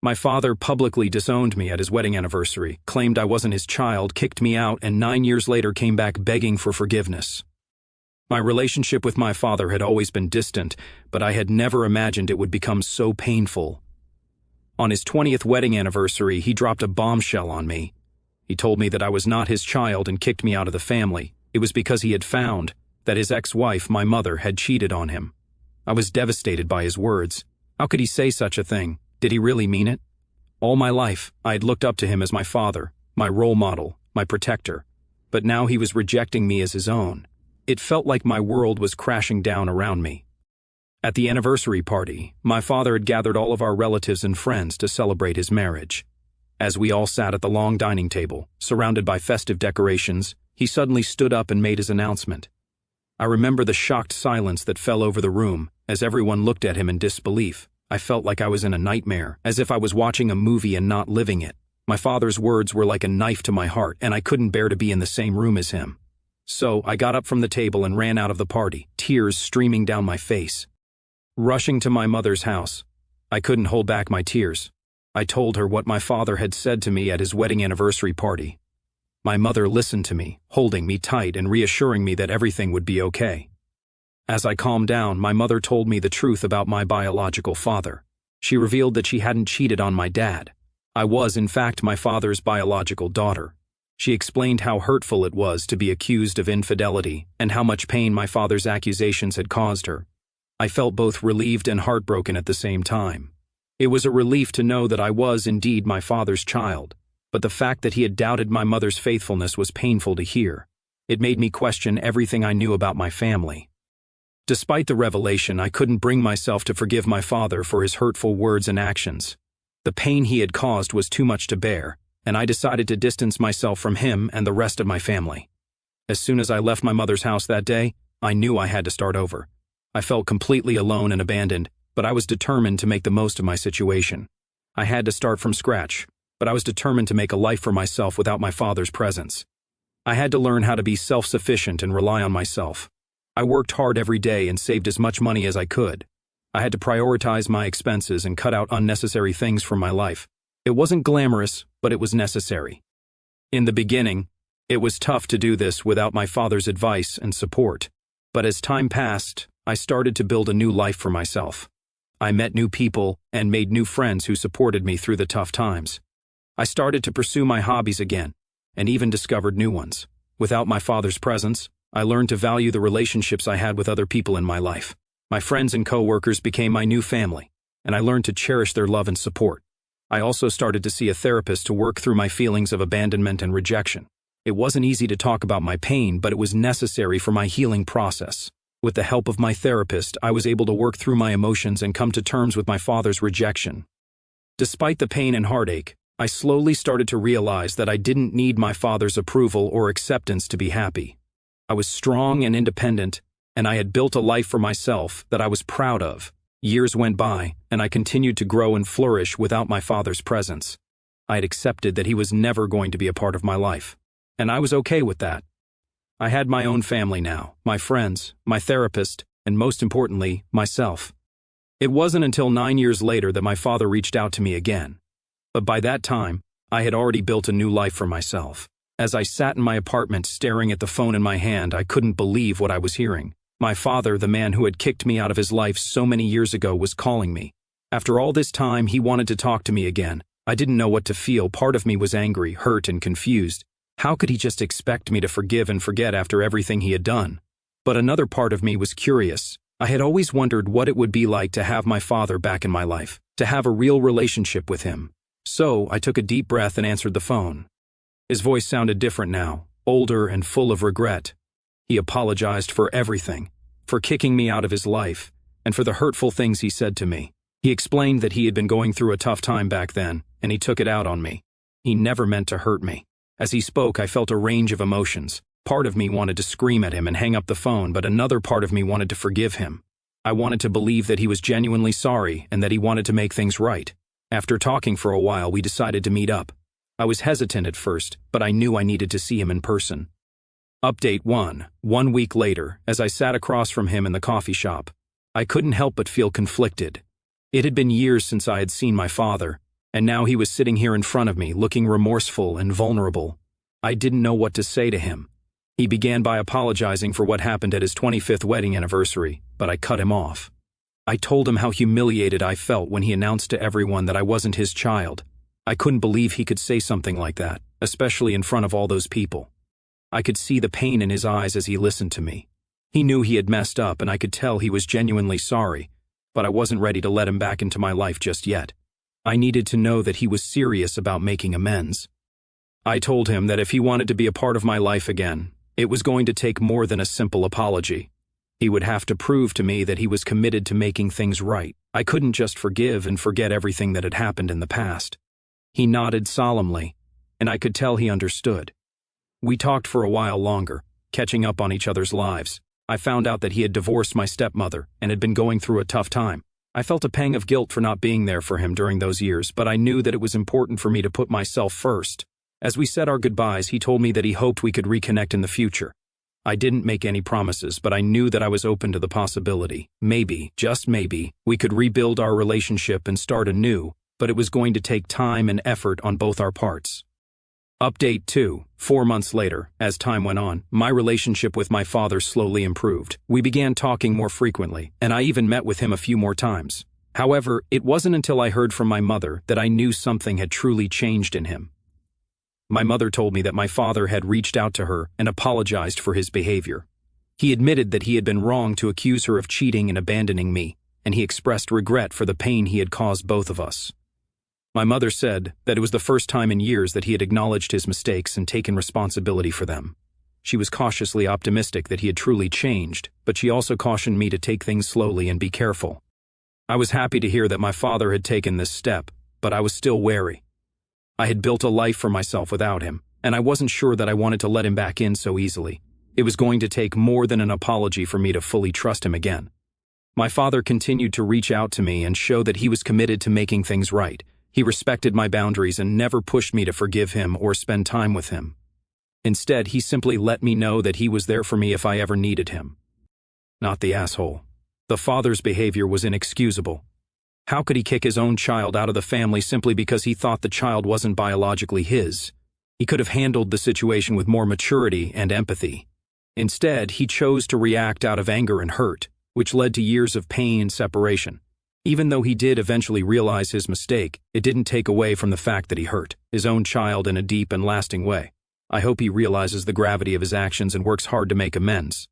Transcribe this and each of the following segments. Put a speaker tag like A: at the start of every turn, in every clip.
A: My father publicly disowned me at his wedding anniversary, claimed I wasn't his child, kicked me out, and 9 years later came back begging for forgiveness. My relationship with my father had always been distant, but I had never imagined it would become so painful. On his 20th wedding anniversary, he dropped a bombshell on me. He told me that I was not his child and kicked me out of the family. It was because he had found that his ex-wife, my mother, had cheated on him. I was devastated by his words. How could he say such a thing? Did he really mean it? All my life, I had looked up to him as my father, my role model, my protector. But now he was rejecting me as his own. It felt like my world was crashing down around me. At the anniversary party, my father had gathered all of our relatives and friends to celebrate his marriage. As we all sat at the long dining table, surrounded by festive decorations, he suddenly stood up and made his announcement. I remember the shocked silence that fell over the room as everyone looked at him in disbelief. I felt like I was in a nightmare, as if I was watching a movie and not living it. My father's words were like a knife to my heart, and I couldn't bear to be in the same room as him. So I got up from the table and ran out of the party, tears streaming down my face. Rushing to my mother's house, I couldn't hold back my tears. I told her what my father had said to me at his wedding anniversary party. My mother listened to me, holding me tight and reassuring me that everything would be okay. As I calmed down, my mother told me the truth about my biological father. She revealed that she hadn't cheated on my dad. I was, in fact, my father's biological daughter. She explained how hurtful it was to be accused of infidelity and how much pain my father's accusations had caused her. I felt both relieved and heartbroken at the same time. It was a relief to know that I was indeed my father's child, but the fact that he had doubted my mother's faithfulness was painful to hear. It made me question everything I knew about my family. Despite the revelation, I couldn't bring myself to forgive my father for his hurtful words and actions. The pain he had caused was too much to bear, and I decided to distance myself from him and the rest of my family. As soon as I left my mother's house that day, I knew I had to start over. I felt completely alone and abandoned, but I was determined to make the most of my situation. I had to start from scratch, but I was determined to make a life for myself without my father's presence. I had to learn how to be self-sufficient and rely on myself. I worked hard every day and saved as much money as I could. I had to prioritize my expenses and cut out unnecessary things from my life. It wasn't glamorous, but it was necessary. In the beginning, it was tough to do this without my father's advice and support. But as time passed, I started to build a new life for myself. I met new people and made new friends who supported me through the tough times. I started to pursue my hobbies again, and even discovered new ones. Without my father's presence, I learned to value the relationships I had with other people in my life. My friends and coworkers became my new family, and I learned to cherish their love and support. I also started to see a therapist to work through my feelings of abandonment and rejection. It wasn't easy to talk about my pain, but it was necessary for my healing process. With the help of my therapist, I was able to work through my emotions and come to terms with my father's rejection. Despite the pain and heartache, I slowly started to realize that I didn't need my father's approval or acceptance to be happy. I was strong and independent, and I had built a life for myself that I was proud of. Years went by, and I continued to grow and flourish without my father's presence. I had accepted that he was never going to be a part of my life, and I was okay with that. I had my own family now, my friends, my therapist, and most importantly, myself. It wasn't until 9 years later that my father reached out to me again. But by that time, I had already built a new life for myself. As I sat in my apartment staring at the phone in my hand, I couldn't believe what I was hearing. My father, the man who had kicked me out of his life so many years ago, was calling me. After all this time, he wanted to talk to me again. I didn't know what to feel. Part of me was angry, hurt, and confused. How could he just expect me to forgive and forget after everything he had done? But another part of me was curious. I had always wondered what it would be like to have my father back in my life, to have a real relationship with him. So I took a deep breath and answered the phone. His voice sounded different now, older and full of regret. He apologized for everything, for kicking me out of his life, and for the hurtful things he said to me. He explained that he had been going through a tough time back then, and he took it out on me. He never meant to hurt me. As he spoke, I felt a range of emotions. Part of me wanted to scream at him and hang up the phone, but another part of me wanted to forgive him. I wanted to believe that he was genuinely sorry and that he wanted to make things right. After talking for a while, we decided to meet up. I was hesitant at first, but I knew I needed to see him in person. Update 1. 1 week later, as I sat across from him in the coffee shop, I couldn't help but feel conflicted. It had been years since I had seen my father, And now he was sitting here in front of me, looking remorseful and vulnerable. I didn't know what to say to him. He began by apologizing for what happened at his 25th wedding anniversary, but I cut him off. I told him how humiliated I felt when he announced to everyone that I wasn't his child. I couldn't believe he could say something like that, especially in front of all those people. I could see the pain in his eyes as he listened to me. He knew he had messed up, and I could tell he was genuinely sorry, but I wasn't ready to let him back into my life just yet. I needed to know that he was serious about making amends. I told him that if he wanted to be a part of my life again, it was going to take more than a simple apology. He would have to prove to me that he was committed to making things right. I couldn't just forgive and forget everything that had happened in the past. He nodded solemnly, and I could tell he understood. We talked for a while longer, catching up on each other's lives. I found out that he had divorced my stepmother and had been going through a tough time. I felt a pang of guilt for not being there for him during those years, but I knew that it was important for me to put myself first. As we said our goodbyes, he told me that he hoped we could reconnect in the future. I didn't make any promises, but I knew that I was open to the possibility. Maybe, just maybe, we could rebuild our relationship and start anew, but it was going to take time and effort on both our parts. Update 2. 4 months later, as time went on, my relationship with my father slowly improved. We began talking more frequently, and I even met with him a few more times. However, it wasn't until I heard from my mother that I knew something had truly changed in him. My mother told me that my father had reached out to her and apologized for his behavior. He admitted that he had been wrong to accuse her of cheating and abandoning me, and he expressed regret for the pain he had caused both of us. My mother said that it was the first time in years that he had acknowledged his mistakes and taken responsibility for them. She was cautiously optimistic that he had truly changed, but she also cautioned me to take things slowly and be careful. I was happy to hear that my father had taken this step, but I was still wary. I had built a life for myself without him, and I wasn't sure that I wanted to let him back in so easily. It was going to take more than an apology for me to fully trust him again. My father continued to reach out to me and show that he was committed to making things right. He respected my boundaries and never pushed me to forgive him or spend time with him. Instead, he simply let me know that he was there for me if I ever needed him. Not the asshole. The father's behavior was inexcusable. How could he kick his own child out of the family simply because he thought the child wasn't biologically his? He could have handled the situation with more maturity and empathy. Instead, he chose to react out of anger and hurt, which led to years of pain and separation. Even though he did eventually realize his mistake, it didn't take away from the fact that he hurt his own child in a deep and lasting way. I hope he realizes the gravity of his actions and works hard to make amends.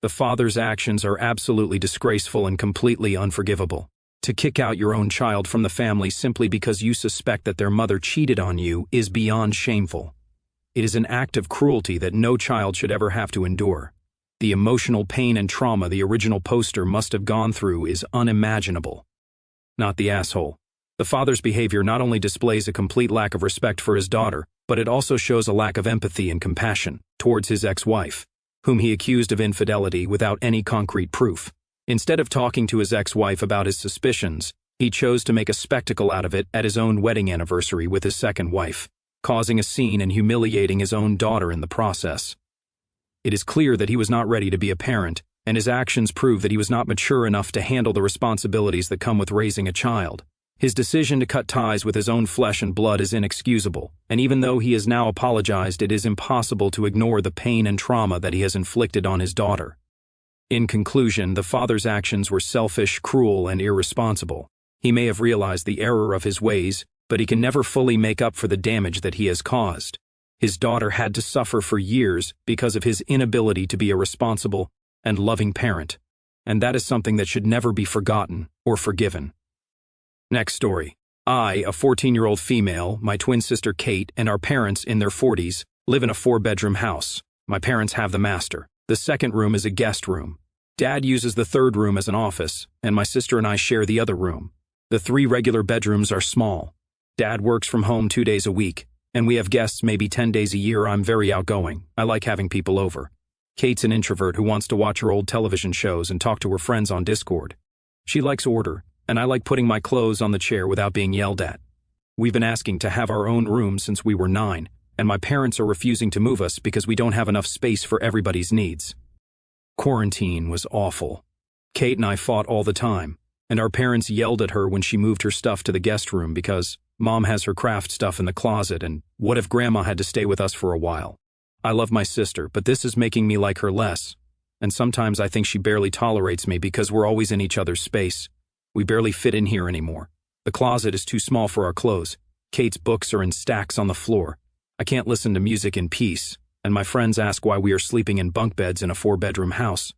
A: The father's actions are absolutely disgraceful and completely unforgivable. To kick out your own child from the family simply because you suspect that their mother cheated on you is beyond shameful. It is an act of cruelty that no child should ever have to endure. The emotional pain and trauma the original poster must have gone through is unimaginable. Not the asshole. The father's behavior not only displays a complete lack of respect for his daughter, but it also shows a lack of empathy and compassion towards his ex-wife, whom he accused of infidelity without any concrete proof. Instead of talking to his ex-wife about his suspicions, he chose to make a spectacle out of it at his own wedding anniversary with his second wife, causing a scene and humiliating his own daughter in the process. It is clear that he was not ready to be a parent, and his actions prove that he was not mature enough to handle the responsibilities that come with raising a child. His decision to cut ties with his own flesh and blood is inexcusable, and even though he has now apologized, it is impossible to ignore the pain and trauma that he has inflicted on his daughter. In conclusion, the father's actions were selfish, cruel, and irresponsible. He may have realized the error of his ways, but he can never fully make up for the damage that he has caused. His daughter had to suffer for years because of his inability to be a responsible and loving parent, and that is something that should never be forgotten or forgiven. Next story. I, a 14-year-old female, my twin sister Kate, and our parents in their 40s live in a 4-bedroom house. My parents have the master. The second room is a guest room. Dad uses the third room as an office, and my sister and I share the other room. The 3 regular bedrooms are small. Dad works from home 2 days a week, and we have guests maybe 10 days a year. I'm very outgoing. I like having people over. Kate's an introvert who wants to watch her old television shows and talk to her friends on Discord. She likes order, and I like putting my clothes on the chair without being yelled at. We've been asking to have our own room since we were 9, and my parents are refusing to move us because we don't have enough space for everybody's needs. Quarantine was awful. Kate and I fought all the time, and our parents yelled at her when she moved her stuff to the guest room because Mom has her craft stuff in the closet, and what if Grandma had to stay with us for a while? I love my sister, but this is making me like her less. And sometimes I think she barely tolerates me because we're always in each other's space. We barely fit in here anymore. The closet is too small for our clothes. Kate's books are in stacks on the floor. I can't listen to music in peace, and my friends ask why we are sleeping in bunk beds in a 4-bedroom house.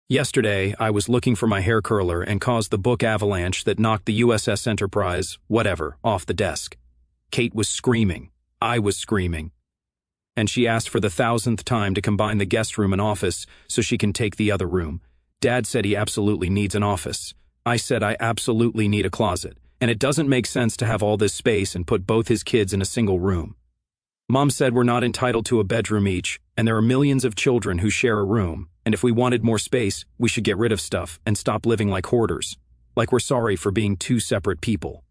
A: Yesterday, I was looking for my hair curler and caused the book avalanche that knocked the USS Enterprise, whatever, off the desk. Kate was screaming. I was screaming. And she asked for the 1,000th time to combine the guest room and office so she can take the other room. Dad said he absolutely needs an office. I said I absolutely need a closet, and it doesn't make sense to have all this space and put both his kids in a single room. Mom said we're not entitled to a bedroom each, and there are millions of children who share a room, and if we wanted more space, we should get rid of stuff and stop living like hoarders. Like we're sorry for being two separate people.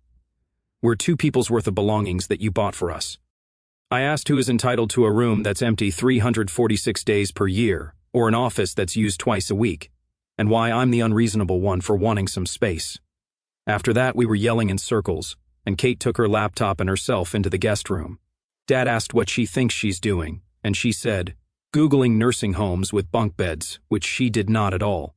A: We're 2 people's worth of belongings that you bought for us. I asked who is entitled to a room that's empty 346 days per year, or an office that's used twice a week, and why I'm the unreasonable one for wanting some space. After that, we were yelling in circles, and Kate took her laptop and herself into the guest room. Dad asked what she thinks she's doing, and she said, Googling nursing homes with bunk beds, which she did not at all.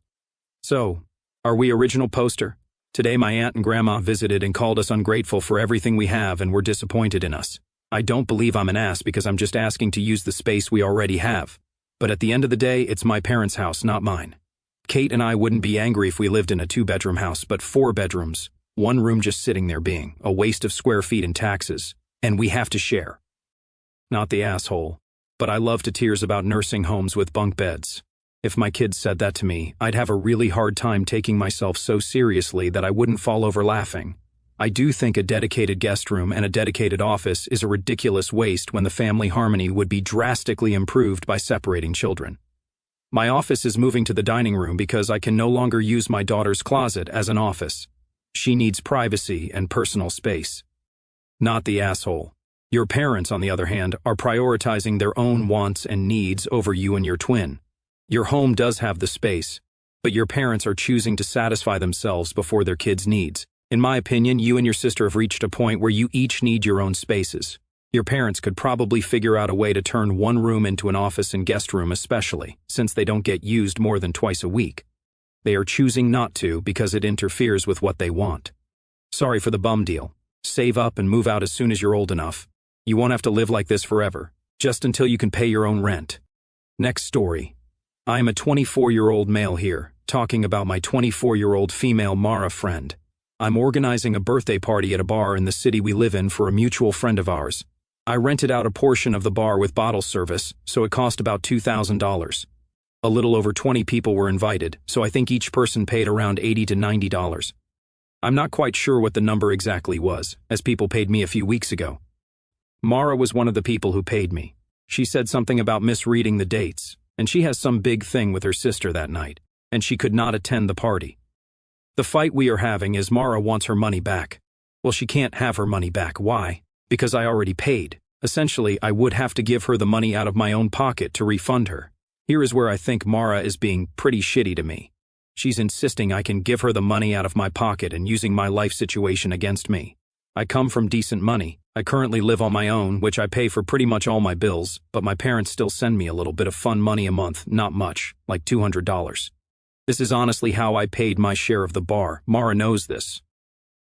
A: So, are we original poster? Today my aunt and grandma visited and called us ungrateful for everything we have and were disappointed in us. I don't believe I'm an ass because I'm just asking to use the space we already have. But at the end of the day, it's my parents' house, not mine. Kate and I wouldn't be angry if we lived in a 2-bedroom house, but 4 bedrooms, 1 room just sitting there being a waste of square feet and taxes, and we have to share. Not the asshole, but I love to tears about nursing homes with bunk beds. If my kids said that to me, I'd have a really hard time taking myself so seriously that I wouldn't fall over laughing. I do think a dedicated guest room and a dedicated office is a ridiculous waste when the family harmony would be drastically improved by separating children. My office is moving to the dining room because I can no longer use my daughter's closet as an office. She needs privacy and personal space. Not the asshole. Your parents, on the other hand, are prioritizing their own wants and needs over you and your twin. Your home does have the space, but your parents are choosing to satisfy themselves before their kids' needs. In my opinion, you and your sister have reached a point where you each need your own spaces. Your parents could probably figure out a way to turn 1 room into an office and guest room, especially since they don't get used more than twice a week. They are choosing not to because it interferes with what they want. Sorry for the bum deal. Save up and move out as soon as you're old enough. You won't have to live like this forever, just until you can pay your own rent. Next story. I am a 24-year-old male here, talking about my 24-year-old female Mara friend. I'm organizing a birthday party at a bar in the city we live in for a mutual friend of ours. I rented out a portion of the bar with bottle service, so it cost about $2,000. A little over 20 people were invited, so I think each person paid around $80 to $90. I'm not quite sure what the number exactly was, as people paid me a few weeks ago. Mara was one of the people who paid me. She said something about misreading the dates, and she has some big thing with her sister that night, and she could not attend the party. The fight we are having is Mara wants her money back. Well, she can't have her money back. Why? Because I already paid. Essentially, I would have to give her the money out of my own pocket to refund her. Here is where I think Mara is being pretty shitty to me. She's insisting I can give her the money out of my pocket and using my life situation against me. I come from decent money. I currently live on my own, which I pay for pretty much all my bills, but my parents still send me a little bit of fun money a month, not much, like $200. This is honestly how I paid my share of the bar. Mara knows this.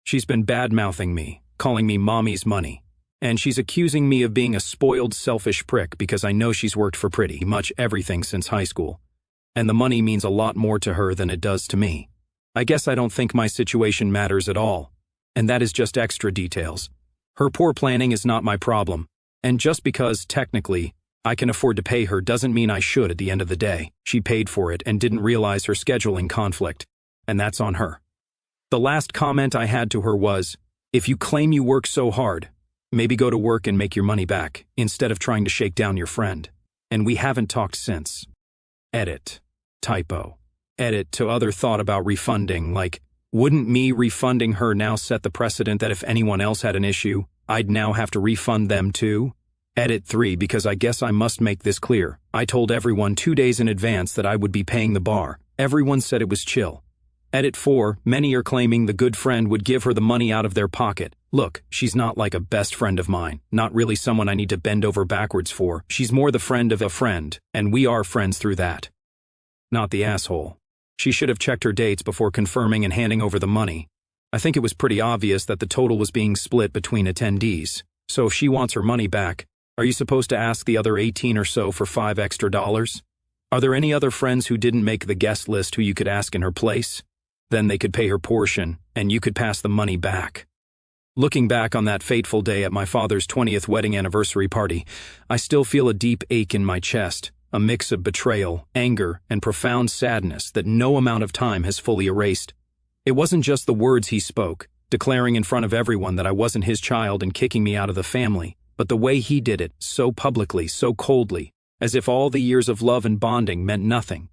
A: She's been bad-mouthing me, calling me mommy's money, and she's accusing me of being a spoiled, selfish prick because I know she's worked for pretty much everything since high school, and the money means a lot more to her than it does to me. I guess I don't think my situation matters at all, and that is just extra details. Her poor planning is not my problem, and just because, technically, I can afford to pay her doesn't mean I should at the end of the day. She paid for it and didn't realize her scheduling conflict, and that's on her. The last comment I had to her was, if you claim you work so hard, maybe go to work and make your money back, instead of trying to shake down your friend. And we haven't talked since. Edit. Typo. Edit to other thought about refunding, like, wouldn't me refunding her now set the precedent that if anyone else had an issue, I'd now have to refund them too? Edit 3 because I guess I must make this clear. I told everyone 2 days in advance that I would be paying the bar. Everyone said it was chill. Edit 4, many are claiming the good friend would give her the money out of their pocket. Look, she's not like a best friend of mine, not really someone I need to bend over backwards for. She's more the friend of a friend, and we are friends through that. Not the asshole. She should have checked her dates before confirming and handing over the money. I think it was pretty obvious that the total was being split between attendees. So if she wants her money back, are you supposed to ask the other 18 or so for $5 extra? Are there any other friends who didn't make the guest list who you could ask in her place? Then they could pay her portion, and you could pass the money back. Looking back on that fateful day at my father's 20th wedding anniversary party, I still feel a deep ache in my chest, a mix of betrayal, anger, and profound sadness that no amount of time has fully erased. It wasn't just the words he spoke, declaring in front of everyone that I wasn't his child and kicking me out of the family, but the way he did it, so publicly, so coldly, as if all the years of love and bonding meant nothing.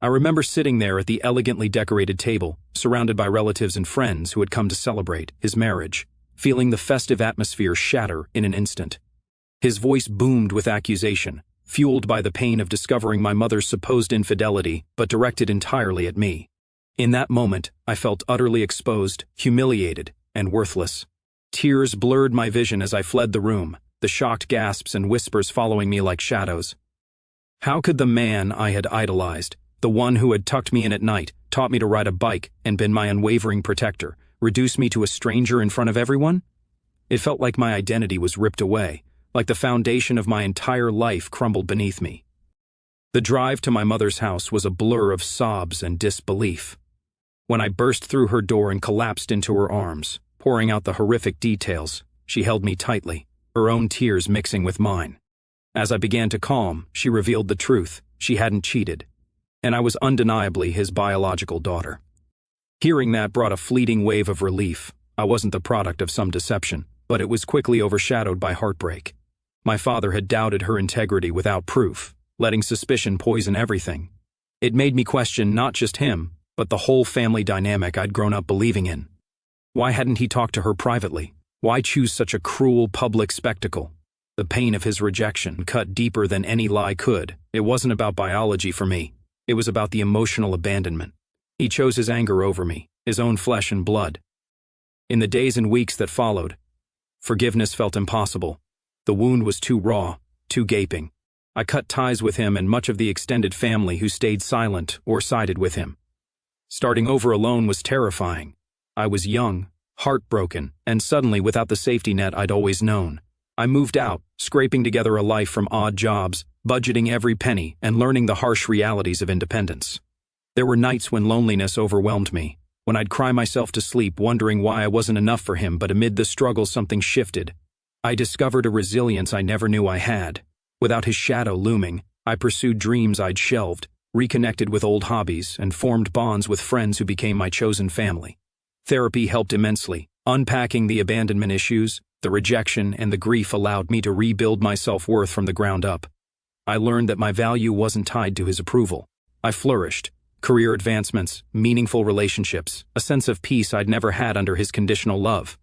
A: I remember sitting there at the elegantly decorated table, surrounded by relatives and friends who had come to celebrate his marriage, feeling the festive atmosphere shatter in an instant. His voice boomed with accusation, fueled by the pain of discovering my mother's supposed infidelity, but directed entirely at me. In that moment, I felt utterly exposed, humiliated, and worthless. Tears blurred my vision as I fled the room, the shocked gasps and whispers following me like shadows. How could the man I had idolized, the one who had tucked me in at night, taught me to ride a bike, and been my unwavering protector, reduce me to a stranger in front of everyone? It felt like my identity was ripped away, like the foundation of my entire life crumbled beneath me. The drive to my mother's house was a blur of sobs and disbelief. When I burst through her door and collapsed into her arms, pouring out the horrific details, she held me tightly, her own tears mixing with mine. As I began to calm, she revealed the truth: she hadn't cheated, and I was undeniably his biological daughter. Hearing that brought a fleeting wave of relief. I wasn't the product of some deception, but it was quickly overshadowed by heartbreak. My father had doubted her integrity without proof, letting suspicion poison everything. It made me question not just him, but the whole family dynamic I'd grown up believing in. Why hadn't he talked to her privately? Why choose such a cruel public spectacle? The pain of his rejection cut deeper than any lie could. It wasn't about biology for me. It was about the emotional abandonment. He chose his anger over me, his own flesh and blood. In the days and weeks that followed, forgiveness felt impossible. The wound was too raw, too gaping. I cut ties with him and much of the extended family who stayed silent or sided with him. Starting over alone was terrifying. I was young, heartbroken, and suddenly without the safety net I'd always known. I moved out, scraping together a life from odd jobs, budgeting every penny, and learning the harsh realities of independence. There were nights when loneliness overwhelmed me, when I'd cry myself to sleep wondering why I wasn't enough for him, but amid the struggle something shifted. I discovered a resilience I never knew I had. Without his shadow looming, I pursued dreams I'd shelved, reconnected with old hobbies, and formed bonds with friends who became my chosen family. Therapy helped immensely. Unpacking the abandonment issues, the rejection, and the grief allowed me to rebuild my self-worth from the ground up. I learned that my value wasn't tied to his approval. I flourished. Career advancements, meaningful relationships, a sense of peace I'd never had under his conditional love.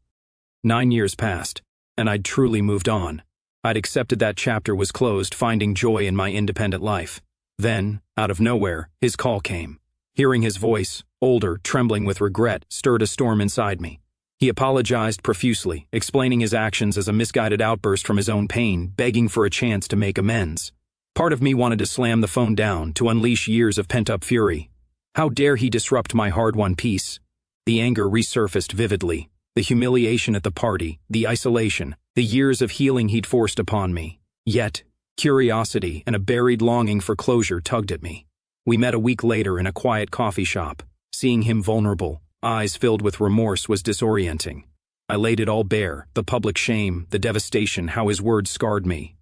A: 9 years passed, and I'd truly moved on. I'd accepted that chapter was closed, finding joy in my independent life. Then, out of nowhere, his call came. Hearing his voice, older, trembling with regret, stirred a storm inside me. He apologized profusely, explaining his actions as a misguided outburst from his own pain, begging for a chance to make amends. Part of me wanted to slam the phone down, to unleash years of pent-up fury. How dare he disrupt my hard-won peace? The anger resurfaced vividly. The humiliation at the party, the isolation, the years of healing he'd forced upon me. Yet, curiosity and a buried longing for closure tugged at me. We met a week later in a quiet coffee shop. Seeing him vulnerable, eyes filled with remorse, was disorienting. I laid it all bare, the public shame, the devastation, how his words scarred me.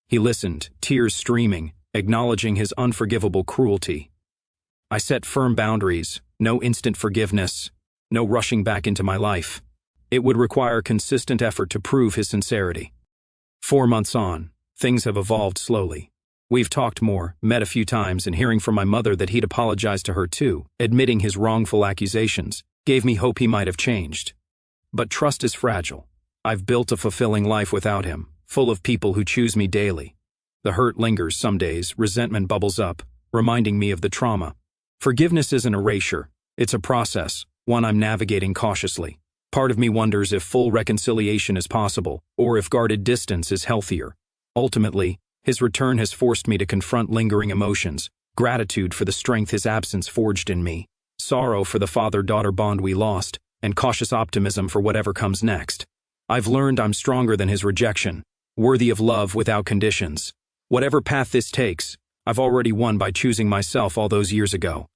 A: He listened, tears streaming, acknowledging his unforgivable cruelty. I set firm boundaries, no instant forgiveness, no rushing back into my life. It would require consistent effort to prove his sincerity. 4 months on, things have evolved slowly. We've talked more, met a few times, and hearing from my mother that he'd apologized to her too, admitting his wrongful accusations, gave me hope he might have changed. But trust is fragile. I've built a fulfilling life without him, full of people who choose me daily. The hurt lingers some days, resentment bubbles up, reminding me of the trauma. Forgiveness isn't erasure, It's a process, one I'm navigating cautiously. Part of me wonders if full reconciliation is possible, or if guarded distance is healthier. Ultimately, his return has forced me to confront lingering emotions, gratitude for the strength his absence forged in me, sorrow for the father-daughter bond we lost, and cautious optimism for whatever comes next. I've learned I'm stronger than his rejection, worthy of love without conditions. Whatever path this takes, I've already won by choosing myself all those years ago.